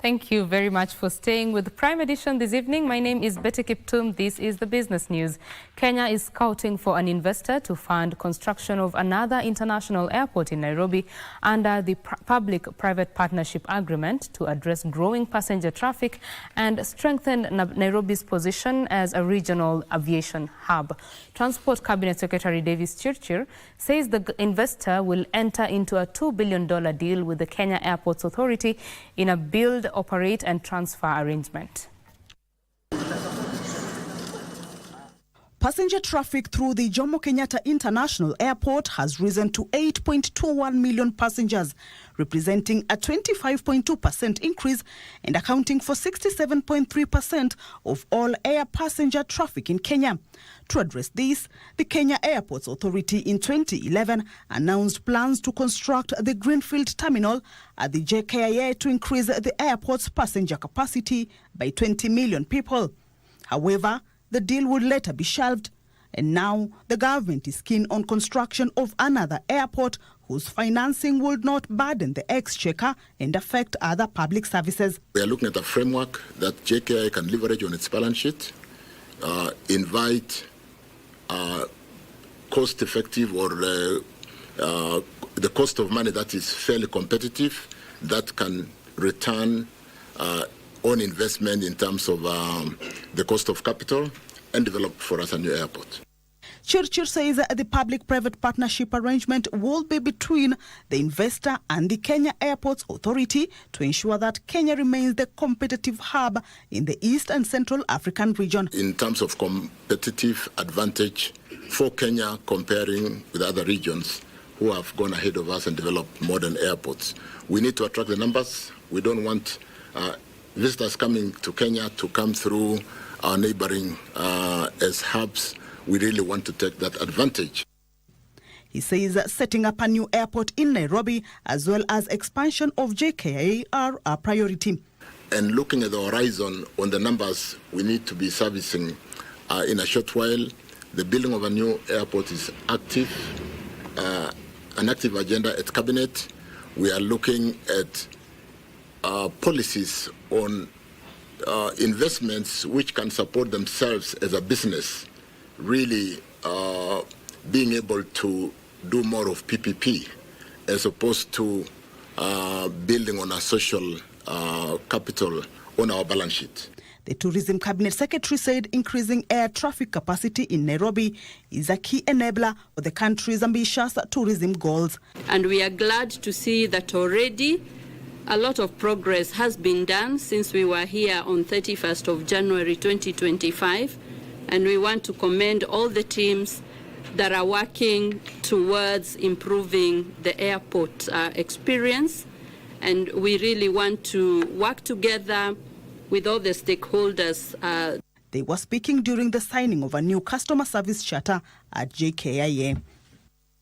Thank you very much for staying with the Prime Edition this evening. My name is Betty Kiptum. This is the business news. Kenya is scouting for an investor to fund construction of another international airport in Nairobi under the public-private partnership agreement to address growing passenger traffic and strengthen Nairobi's position as a regional aviation hub. Transport Cabinet Secretary Davis Chirchir says the investor will enter into a $2 billion deal with the Kenya Airports Authority in a build, operate and transfer arrangement. Passenger traffic through the Jomo Kenyatta International Airport has risen to 8.21 million passengers, representing a 25.2% increase and accounting for 67.3% of all air passenger traffic in Kenya. To address this, the Kenya Airports Authority in 2011 announced plans to construct the Greenfield Terminal at the JKIA to increase the airport's passenger capacity by 20 million people. However, the deal would later be shelved, and now the government is keen on construction of another airport whose financing would not burden the exchequer and affect other public services. We are looking at a framework that JKIA can leverage on its balance sheet, invite cost-effective or the cost of money that is fairly competitive, that can return on investment in terms of the cost of capital and develop for us a new airport. Chirchir says the public-private partnership arrangement will be between the investor and the Kenya Airports Authority to ensure that Kenya remains the competitive hub in the East and Central African region. In terms of competitive advantage for Kenya comparing with other regions who have gone ahead of us and developed modern airports, we need to attract the numbers. We don't want visitors coming to Kenya to come through our neighboring as hubs. We really want to take that advantage. He says setting up a new airport in Nairobi as well as expansion of JKIA are a priority. And looking at the horizon on the numbers we need to be servicing in a short while, the building of a new airport is active, an active agenda at Cabinet. We are looking at policies on investments which can support themselves as a business, really being able to do more of PPP as opposed to building on a social capital on our balance sheet. The Tourism Cabinet Secretary said increasing air traffic capacity in Nairobi is a key enabler of the country's ambitious tourism goals. And we are glad to see that already a lot of progress has been done since we were here on 31st of January 2025, and we want to commend all the teams that are working towards improving the airport experience, and we really want to work together with all the stakeholders. They were speaking during the signing of a new customer service charter at JKIA.